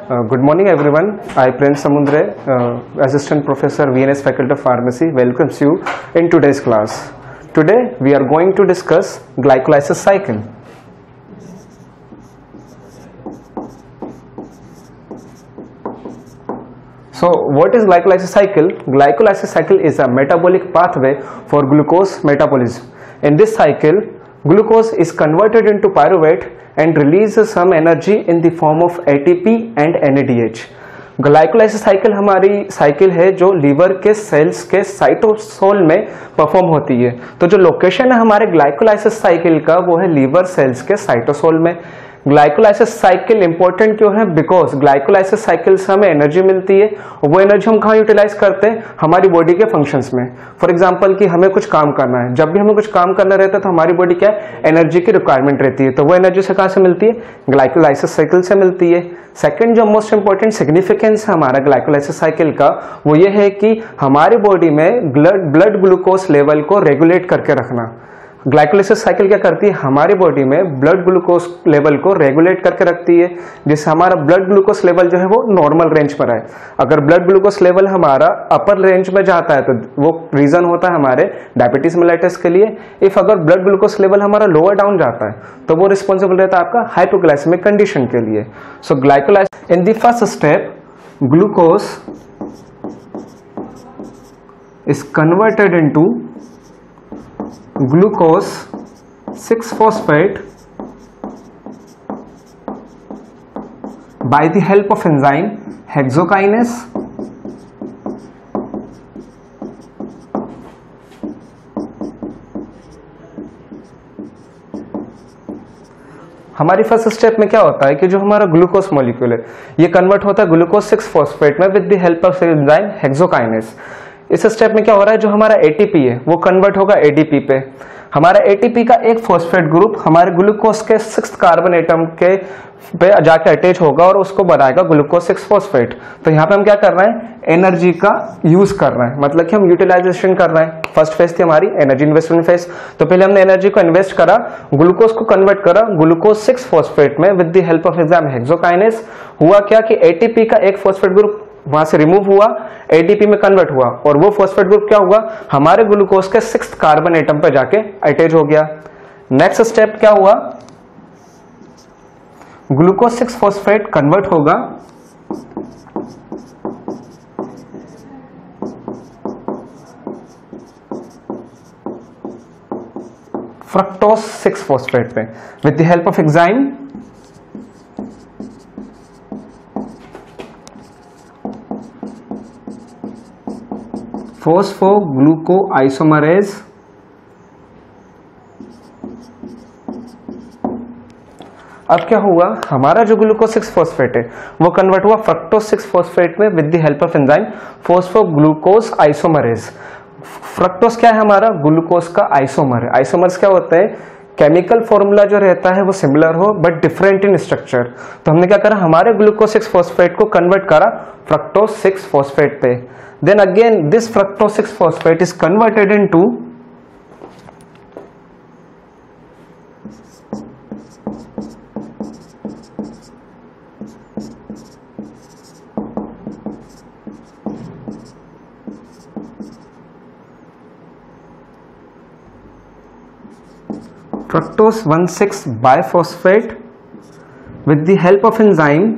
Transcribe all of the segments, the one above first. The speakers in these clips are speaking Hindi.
Good morning everyone. I Prince Samundre, Assistant Professor VNS Faculty of Pharmacy, welcomes you in today's class. Today we are going to discuss glycolysis cycle. So what is glycolysis cycle? Glycolysis cycle is a metabolic pathway for glucose metabolism. In this cycle, glucose is converted into pyruvate and releases some energy in the form of ATP and NADH. Glycolysis cycle हमारी साइकिल है जो लीवर के सेल्स के साइटोसोल में परफॉर्म होती है। तो जो लोकेशन है हमारे ग्लाइकोलाइसिस साइकिल का वो है लीवर सेल्स के साइटोसोल में। ग्लाइकोलाइसिस साइकिल इंपॉर्टेंट क्यों है? बिकॉज ग्लाइकोलाइसिस साइकिल से हमें एनर्जी मिलती है और वो एनर्जी हम कहाँ यूटिलाइज करते हैं? हमारी बॉडी के फंक्शंस में। फॉर एग्जांपल कि हमें कुछ काम करना है, जब भी हमें कुछ काम करना रहता है तो हमारी बॉडी क्या है? एनर्जी की रिक्वायरमेंट रहती है। तो वो एनर्जी से कहाँ से मिलती है? ग्लाइकोलाइसिस साइकिल से मिलती है। सेकेंड जो मोस्ट इंपॉर्टेंट सिग्निफिकेंस है हमारा ग्लाइकोलाइसिस साइकिल का वो ये है कि हमारी बॉडी में ब्लड ग्लूकोज लेवल को रेगुलेट करके रखना। ग्लाइकोलाइसिस साइकिल क्या करती है? हमारी बॉडी में ब्लड ग्लूकोज लेवल को रेगुलेट करके रखती है, जिससे हमारा ब्लड ग्लूकोज लेवल जो है वो नॉर्मल रेंज पर आए। अगर ब्लड ग्लूकोज लेवल हमारा अपर रेंज में जाता है तो वो रीजन होता है हमारे डायबिटीज मेलाइटिस के लिए। इफ अगर ब्लड ग्लूकोज लेवल हमारा लोअर डाउन जाता है तो वो रिस्पॉन्सिबल रहता है आपका हाइपोग्लाइसेमिक कंडीशन के लिए। So glycolysis in the first step glucose is converted into glucose 6-phosphate by the help of enzyme hexokinase हमारी फर्स्ट स्टेप में क्या होता है कि जो हमारा ग्लूकोज मॉलिक्यूल है ये कन्वर्ट होता है ग्लूकोज 6-phosphate में with the help of enzyme hexokinase. इस स्टेप में क्या हो रहा है? जो हमारा एटीपी है वो कन्वर्ट होगा एडीपी पे। हमारा एटीपी का एक फॉस्फेट ग्रुप हमारे ग्लूकोज के 6th कार्बन एटम के पे जाके अटैच होगा और उसको बनाएगा ग्लूकोज 6-phosphate। तो यहाँ पे हम क्या कर रहे हैं? एनर्जी का यूज कर रहे हैं, मतलब कि हम यूटिलाइजेशन कर रहे हैं। फर्स्ट फेज थी हमारी एनर्जी इन्वेस्टमेंट फेज। तो पहले हमने एनर्जी को इन्वेस्ट करा, ग्लूकोज को कन्वर्ट करा ग्लूकोज 6-phosphate में with the help of enzyme hexokinase. हुआ क्या कि एटीपी का एक फॉस्फेट ग्रुप वहां से रिमूव हुआ, एटीपी में कन्वर्ट हुआ और वो फॉस्फेट ग्रुप क्या हुआ? हमारे ग्लूकोज के 6th कार्बन एटम पे जाके अटैच हो गया। नेक्स्ट स्टेप क्या हुआ? ग्लूकोज 6-phosphate कन्वर्ट होगा फ्रक्टोज 6-phosphate पे with the help of enzyme phosphoglucoisomerase. अब क्या हुआ? हमारा जो ग्लूकोज 6-phosphate है वो कन्वर्ट हुआ फ्रक्टोज 6-phosphate में with the help of enzyme phosphoglucose isomerase. Fructose क्या है? हमारा ग्लूकोज का आइसोमर है। आइसोमर्स क्या होते हैं? केमिकल फॉर्मूला जो रहता है वो सिमिलर हो बट डिफरेंट इन स्ट्रक्चर। तो हमने क्या करा? हमारे ग्लूकोज 6-phosphate को कन्वर्ट करा फ्रक्टोज 6-phosphate पे। Then again this fructose 6-phosphate is converted into fructose 1,6-biphosphate with the help of enzyme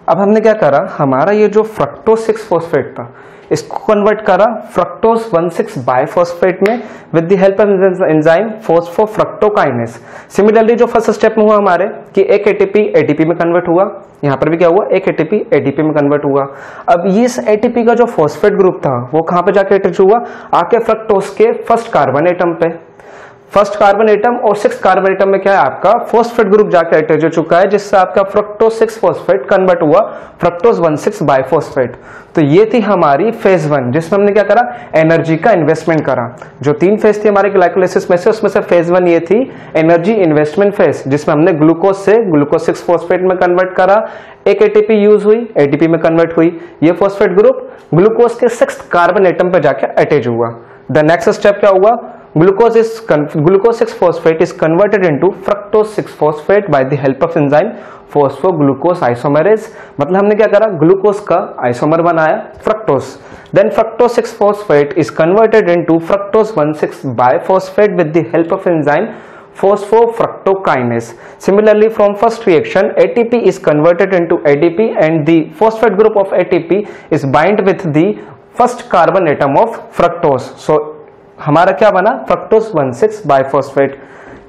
अब हमने क्या करा? हमारा ये जो फ्रक्टोज 6-phosphate था इसको कन्वर्ट करा फ्रक्टोज 1,6-biphosphate में with the help of enzyme phosphofructokinase. Similarly जो फर्स्ट स्टेप में हुआ हमारे कि एक एटीपी एडीपी में कन्वर्ट हुआ, यहाँ पर भी क्या हुआ? एक एटीपी एडीपी में कन्वर्ट हुआ। अब इस एटीपी का जो फॉस्फेट ग्रुप था वो कहाँ पे जाके अटैच हुआ? आके फ्रक्टोज के 1st कार्बन एटम पे। फर्स्ट कार्बन एटम और 6 कार्बन एटम में क्या है आपका फॉस्फेट ग्रुप जाके अटैच हो चुका है, जिससे आपका फ्रक्टोज 6 फॉस्फेट कन्वर्ट हुआ फ्रक्टोज 1,6 बाइफॉस्फेट। तो ये थी हमारी फेज 1 जिसमें हमने क्या करा, एनर्जी का इन्वेस्टमेंट करा। जो 3 फेज थी हमारे ग्लाइकोलाइसिस में से, उसमें से फेज 1 ये थी एनर्जी इन्वेस्टमेंट फेज, जिसमें हमने ग्लूकोज से ग्लूकोज 6 फॉस्फेट में कन्वर्ट करा, एक एटीपी यूज हुई, एटीपी में कन्वर्ट हुई, ये फॉस्फेट ग्रुप ग्लूकोज के 6 कार्बन एटम पर जाके अटैच हुआ। द नेक्स्ट स्टेप क्या हुआ, glucose 6-phosphate is converted into fructose 6-phosphate by the help of enzyme phosphoglucose isomerase। मतलब हमने क्या करा, ग्लूकोज का आइसोमर बनाया fructose, then fructose 6-phosphate is converted into fructose 1,6 biphosphate with the help of enzyme phosphofructokinase। Similarly, from first reaction ATP is converted into ADP and the phosphate group of ATP is bind with the first carbon atom of fructose। So हमारा क्या बना, फ्रक्टोज 1,6 बाइफॉस्फेट।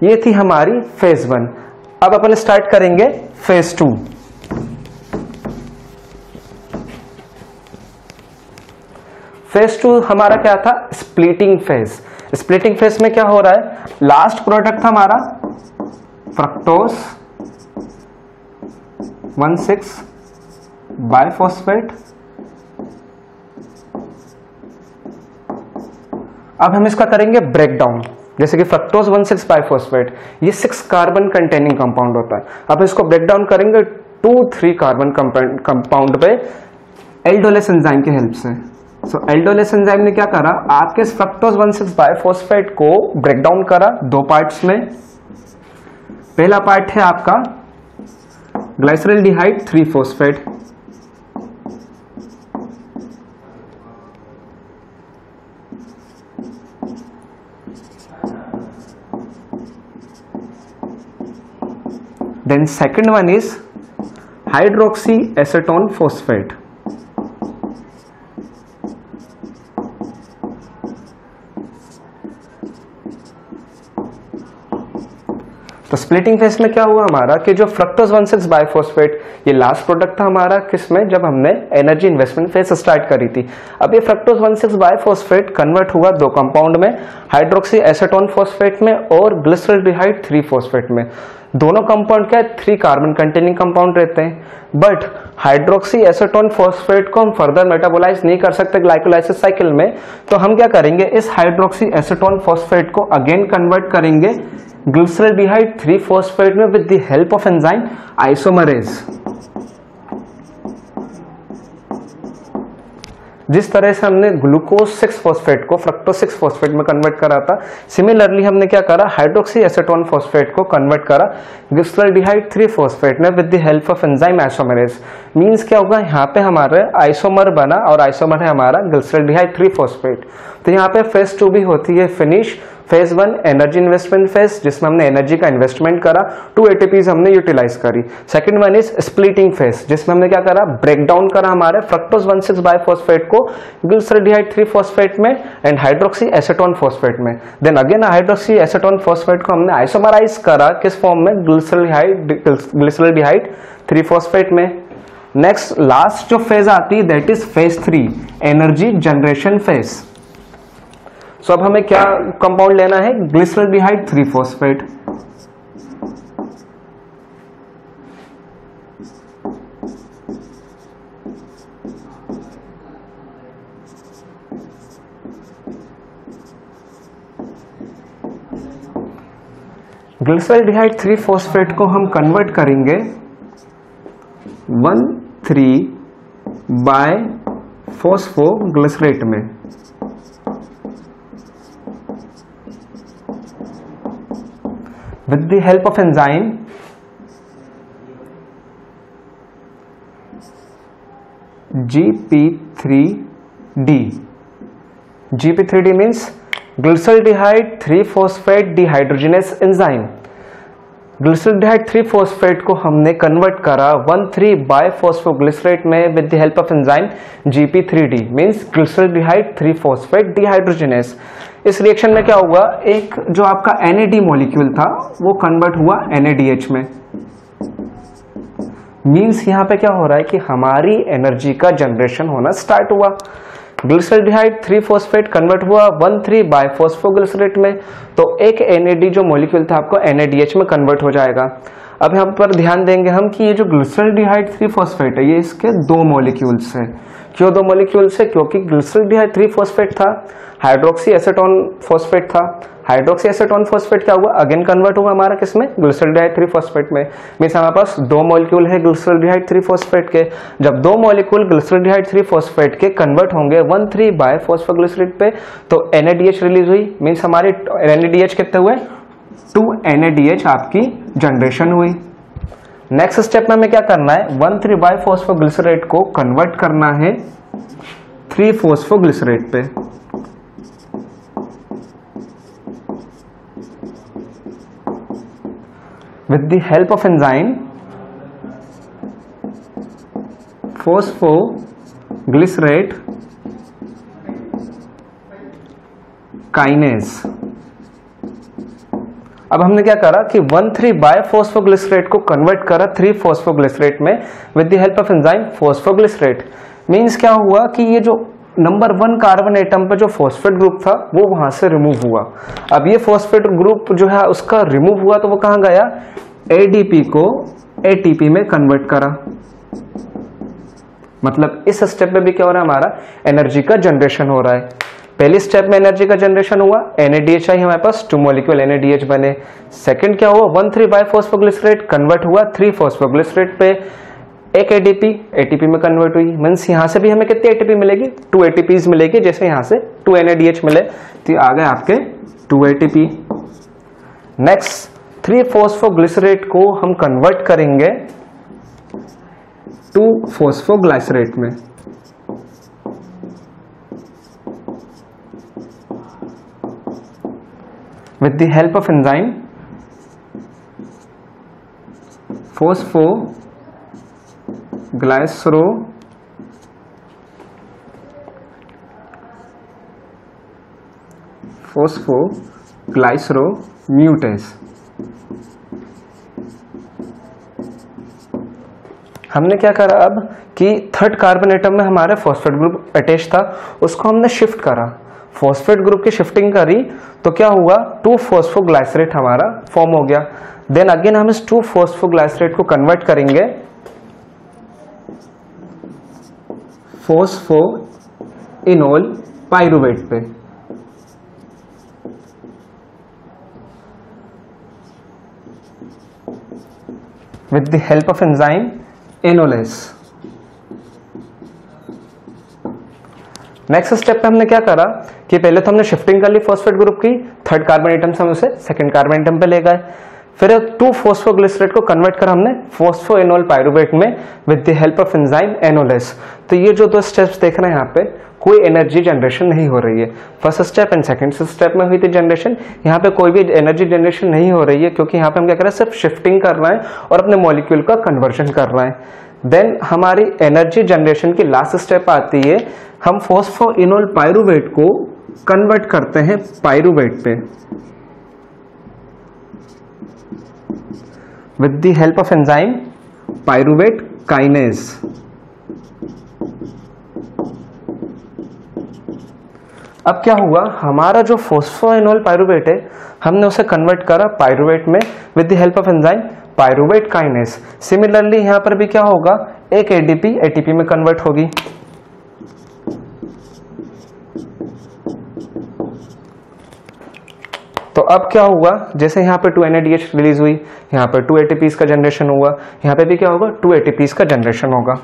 ये थी हमारी फेज 1। अब अपन स्टार्ट करेंगे फेज 2। फेज 2 हमारा क्या था, स्प्लिटिंग फेज। स्प्लिटिंग फेज में क्या हो रहा है, लास्ट प्रोडक्ट था हमारा फ्रक्टोज 1,6 बाइफॉस्फेट। अब हम इसका करेंगे ब्रेकडाउन, जैसे कि फ्रक्टोज 1,6 बाइफॉस्फेट ये 6 कार्बन कंटेनिंग कंपाउंड होता है। अब इसको ब्रेकडाउन करेंगे 2-3 कार्बन कंपाउंड पे एल्डोलेस एंजाइम की हेल्प से। सो एल्डोलेस एंजाइम ने क्या करा, आपके फ्रक्टोज 1,6 बाइफॉस्फेट को ब्रेकडाउन करा 2 पार्ट्स में। पहला पार्ट है आपका glyceraldehyde three phosphate, then second one is hydroxyacetone phosphate। तो स्प्लिटिंग फेज में क्या हुआ हमारा कि जो फ्रक्टोज 1,6 बाइफॉस्फेट ये लास्ट प्रोडक्ट था हमारा, किसमें, जब हमने एनर्जी इन्वेस्टमेंट फेज स्टार्ट करी थी। अब ये फ्रक्टोज 1,6 बाइफॉस्फेट कन्वर्ट हुआ 2 कंपाउंड में, हाइड्रोक्सी एसेटोन फॉस्फेट में और ग्लिसरल्डिहाइड 3-फॉस्फेट में। दोनों कंपाउंड क्या है, 3 कार्बन कंटेनिंग कंपाउंड रहते हैं, बट हाइड्रोक्सी एसेटोन फॉस्फेट को हम फर्दर मेटाबोलाइज नहीं कर सकते ग्लाइकोलाइसिस साइकिल में। तो हम क्या करेंगे, इस हाइड्रोक्सी एसेटोन फॉस्फेट को अगेन कन्वर्ट करेंगे ग्लिसरल्डिहाइड 3-फॉस्फेट में with the help of enzyme isomerase. जिस तरह से हमने ग्लूकोज 6 फॉस्फेट को फ्रक्टोज 6 फॉस्फेट में कन्वर्ट करा था, सिमिलरली हमने क्या करा, हाइड्रोक्सी एसेटोन फॉस्फेट को कन्वर्ट करा ग्लिसरल्डिहाइड 3-फॉस्फेट में with the help of enzyme isomerase. Means क्या होगा, यहाँ पे हमारे आइसोमर बना और आइसोमर है हमारा ग्लिसरल्डिहाइड 3-फॉस्फेट। तो यहाँ पे फेज 2 भी होती है finish. Phase 1 energy investment phase, जिसमें हमने एनर्जी का इन्वेस्टमेंट करा, 2 एटीपीज हमने यूटिलाइज करी। Second one is splitting phase, जिसमें हमने क्या करा, ब्रेकडाउन करा हमारे फ्रक्टोज 1,6 बाइफॉस्फेट को ग्लिसरल्डिहाइड 3-फॉस्फेट में एंड हाइड्रोक्सी एसेटोन फॉस्फेट में। Then again hydroxy acetone phosphate को हमने आइसोमराइज करा किस फॉर्म में, ग्लिसरल्डिहाइड 3-फॉस्फेट में। नेक्स्ट लास्ट जो फेज आती है that is phase 3 energy generation phase. So अब हमें क्या कंपाउंड लेना है, ग्लिसरल्डिहाइड 3-फॉस्फेट। ग्लिसरल्डिहाइड 3-फॉस्फेट को हम कन्वर्ट करेंगे 1,3 बाइफॉस्फोग्लिसरेट में। With the help of enzyme GP3D। GP3D means glyceraldehyde 3-phosphate dehydrogenase enzyme। Glyceraldehyde three phosphate को हमने कन्वर्ट करा 1,3 बाइफॉस्फोग्लिसरेट में with the help of enzyme GP3D means glyceraldehyde three phosphate dehydrogenase. इस रिएक्शन में क्या हुआ, एक जो आपका NAD मॉलिक्यूल था वो कन्वर्ट हुआ NADH में। मींस यहाँ पे क्या हो रहा है कि हमारी एनर्जी का जनरेशन होना स्टार्ट हुआ। ग्लिसरॉल्डिहाइड 3-फॉस्फेट कन्वर्ट हुआ 1,3-बाइफॉस्फोग्लिसरेट में, तो एक NAD जो मॉलिक्यूल था आपको NADH में कन्वर्ट हो जाएगा। अब यहाँ पर ध्यान देंगे हम कि ये जो ग्लिसरॉल्डिहाइड 3-फॉस्फेट है ये इसके 2 मॉलिक्यूल्स है। क्यों 2 मॉलिक्यूल्स है? क्योंकि ग्लिसरॉल्डिहाइड 3-फॉस्फेट था, हाइड्रोक्सी एसीटोन फॉस्फेट था। हाइड्रोक्सी एसीटोन फॉस्फेट क्या हुआ? अगेन कन्वर्ट हुआ हमारा किसमें? ग्लिसरॉल्डिहाइड 3-फॉस्फेट में। मींस हमारे पास 2 मॉलिक्यूल है ग्लिसरॉल्डिहाइड 3-फॉस्फेट के। जब 2 मॉलिक्यूल ग्लिसरॉल्डिहाइड 3-फॉस्फेट के कन्वर्ट होंगे 1,3-बाइफॉस्फोग्लिसरेट पे तो NADH रिलीज हुई। मींस हमारे NADH कितने हुए? 2 NADH आपकी जनरेशन हुई। नेक्स्ट स्टेप में हमें क्या करना है? 1,3-बाइफॉस्फोग्लिसरेट को कन्वर्ट करना है 3-फॉस्फोग्लिसरेट पे। With the help of enzyme phosphoglycerate kinase, अब हमने क्या करा कि 1,3-बाइफॉस्फोग्लिसरेट को कन्वर्ट करा 3-फॉस्फोग्लिसरेट में with the help of enzyme phosphoglycerate. Means क्या हुआ कि ये जो नंबर 1 कार्बन एटम पे जो फॉस्फेट ग्रुप था वो वहां से रिमूव हुआ। अब ये फॉस्फेट ग्रुप जो है उसका रिमूव हुआ तो वो कहां गया? ADP को ATP में कन्वर्ट करा। मतलब इस स्टेप में भी क्या हो रहा है? हमारा एनर्जी का जनरेशन हो रहा है। पहली स्टेप में एनर्जी का जनरेशन हुआ, NADH आई हमारे पास, 2 मॉलिक्यूल NADH बने। सेकंड क्या हुआ? 1,3-बाइफॉस्फोग्लिसरेट कन्वर्ट हुआ 3-फॉस्फोग्लिसरेट पे, एक ATP में कन्वर्ट हुई। मींस यहां से भी हमें कितनी ATP मिलेगी? 2 ATPs मिलेगी। जैसे यहां से 2 NADH मिले तो आ गए आपके 2 ATP। नेक्स्ट 3-फॉस्फोग्लिसरेट को हम कन्वर्ट करेंगे 2-फॉस्फोग्लिसरेट में। With the help of enzyme phosphoglyceromutase. हमने क्या करा अब कि 3rd कार्बन एटम में हमारे फॉस्फेट ग्रुप अटैच था, उसको हमने शिफ्ट करा। फॉस्फेट ग्रुप की शिफ्टिंग करी तो क्या हुआ? 2-फॉस्फोग्लाइसरेट हमारा फॉर्म हो गया। देन अगेन हम इस 2-फॉस्फोग्लाइसरेट को कन्वर्ट करेंगे फॉस्फोइनोल पाइरुवेट पे। With the help of enzyme enolase. Next step पे हमने क्या करा कि पहले तो हमने शिफ्टिंग कर ली फॉस्फेट ग्रुप की, 3rd कार्बन एटम से हम उसे 2nd कार्बन एटम पे ले गए। फिर 2-फॉस्फोग्लिसरेट को कन्वर्ट कर हमने फॉस्फोइनोल पाइरुवेट में with the help of enzyme enolase. तो ये जो 2 स्टेप्स देख रहे हैं यहाँ पे कोई एनर्जी जनरेशन नहीं हो रही है। First step and second step में हुई थी जनरेशन, यहाँ पे कोई भी एनर्जी जनरेशन नहीं हो रही है क्योंकि यहाँ पे हम क्या कर रहे हैं? सिर्फ शिफ्टिंग कर रहे हैं और अपने मॉलिक्यूल का कन्वर्जन कर रहे हैं। देन हमारी एनर्जी जनरेशन की लास्ट स्टेप आती है, हम फॉस्फोइनोल पाइरुवेट को कन्वर्ट करते हैं पाइरुवेट पे with the help of enzyme pyruvate kinase. अब क्या हुआ? हमारा जो फॉस्फोइनोल पाइरुवेट है हमने उसे कन्वर्ट करा पाइरुवेट में with the help of enzyme pyruvate kinase. Similarly यहां पर भी क्या होगा? एक ATP में कन्वर्ट होगी। तो अब क्या हुआ? जैसे यहाँ पे 2 NADH रिलीज हुई, यहाँ पर 2 ATPs का जनरेशन हुआ, यहाँ पे भी क्या होगा? 2 ATPs का जनरेशन होगा।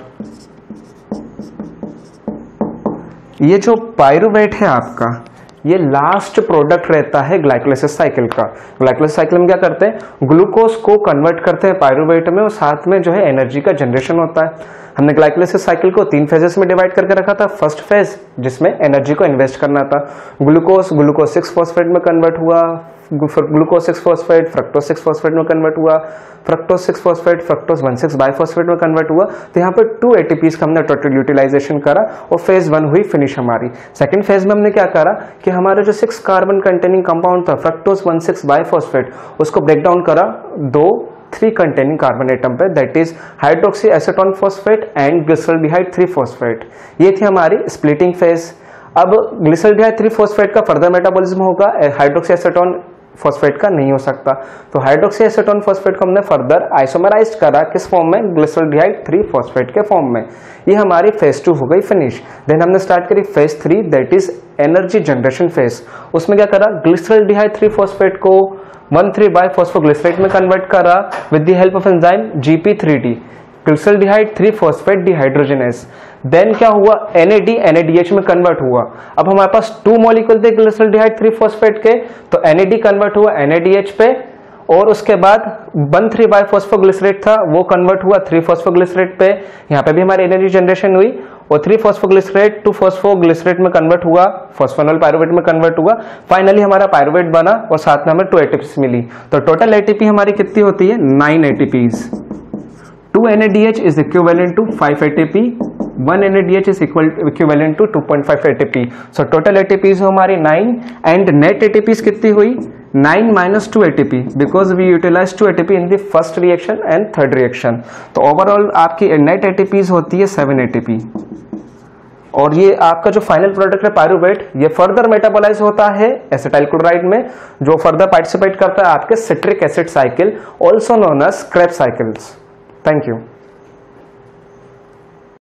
ये जो पाइरुवेट है आपका, ये लास्ट प्रोडक्ट रहता है ग्लाइकोलाइसिस साइकिल का। ग्लाइकोलाइसिस साइकिल में क्या करते हैं? ग्लूकोज को कन्वर्ट करते हैं पाइरुवेट में और साथ में जो है एनर्जी का जनरेशन होता है। हमने ग्लाइकोलाइसिस साइकिल को 3 फेजेस में डिवाइड करके रखा था। फर्स्ट फेज जिसमें एनर्जी को इन्वेस्ट करना था, ग्लूकोज 6-फॉस्फेट में कन्वर्ट हुआ, ग्लूकोज 6-फॉस्फेट फ्रक्टोज 6-फॉस्फेट में कन्वर्ट हुआ, फ्रक्टोज 6-फॉस्फेट फ्रक्टोज 1,6-बाइफॉस्फेट में कन्वर्ट हुआ। तो यहाँ पर 2 ATPs का हमने टोटल यूटिलाइजेशन करा और फेज 1 हुई फिनिश हमारी। सेकंड फेज में हमने क्या करा कि हमारे जो 6 कार्बन कंटेनिंग कंपाउंड था फ्रक्टोज 1,6-बाइफॉस्फेट, उसको ब्रेक डाउन करा 3 कंटेनिंग कार्बन एटम पे, that is hydroxy acetone phosphate and glyceraldehyde three phosphate. ये थी हमारी स्प्लिटिंग फेज। अब ग्लिसरॉल्डिहाइड 3 फॉस्फेट का फर्दर मेटाबॉलिज्म होगा, हाइड्रोक्सी एसीटोन फॉस्फेट का नहीं हो सकता। तो हाइड्रोक्सी एसीटोन फॉस्फेट को हमने फर्दर आइसोमराइज्ड करा किस फॉर्म में, ग्लिसरॉल्डिहाइड 3 फॉस्फेट के फॉर्म में। ये हमारी फेज 2 हो गई फिनिश। देन हमने स्टार्ट करी phase 3, that is energy generation phase. उसमें क्या करा, ग्लिसरॉल्डिहाइड 3 फॉस्फेट को 1,3 बाय फॉस्फोग्लिसरेट में कन्वर्ट करा with the help of enzyme GP3D, glyceraldehyde 3 phosphate dehydrogenase. Then क्या हुआ, NAD NADH में कन्वर्ट हुआ। अब हमारे पास 2 मॉलिक्यूल थे ग्लिसरॉल्डिहाइड 3 फॉस्फेट के, तो NAD कन्वर्ट हुआ NADH पे, और उसके बाद 1,3 बाय फॉस्फोग्लिसरेट था, वो कन्वर्ट हुआ 3 फॉस्फोग्लिसरेट पे। यहाँ पे भी हमारी एनर्जी जनरेशन हुई, और 3 फॉस्फोग्लिसरेट 2 फॉस्फोग्लिसरेट में कन्वर्ट हुआ, फॉस्फोनॉल पायरुवेट में कन्वर्ट हुआ। फाइनली हमारा पायरुवेट बना और साथ में हमें 2 ATPs मिली। तो टोटल ATP हमारी कितनी होती है, 9 ATPs। 2 NADH is equivalent to 5 ATP, 1 NADH is equivalent to 2.5 ATP. So total ATPs हमारी 9 and net ATPs कितनी हुई, 9 minus 2 ATP because we utilized 2 ATP in the first reaction and third reaction. तो overall आपकी net ATPs होती है 7 ATP। और ये आपका जो फाइनल प्रोडक्ट है पायरुवेट, ये फर्दर मेटाबोलाइज होता है एसिटाइल क्लोराइड में, जो फर्दर पार्टिसिपेट करता है आपके citric acid cycle, also known as Krebs cycles. Thank you.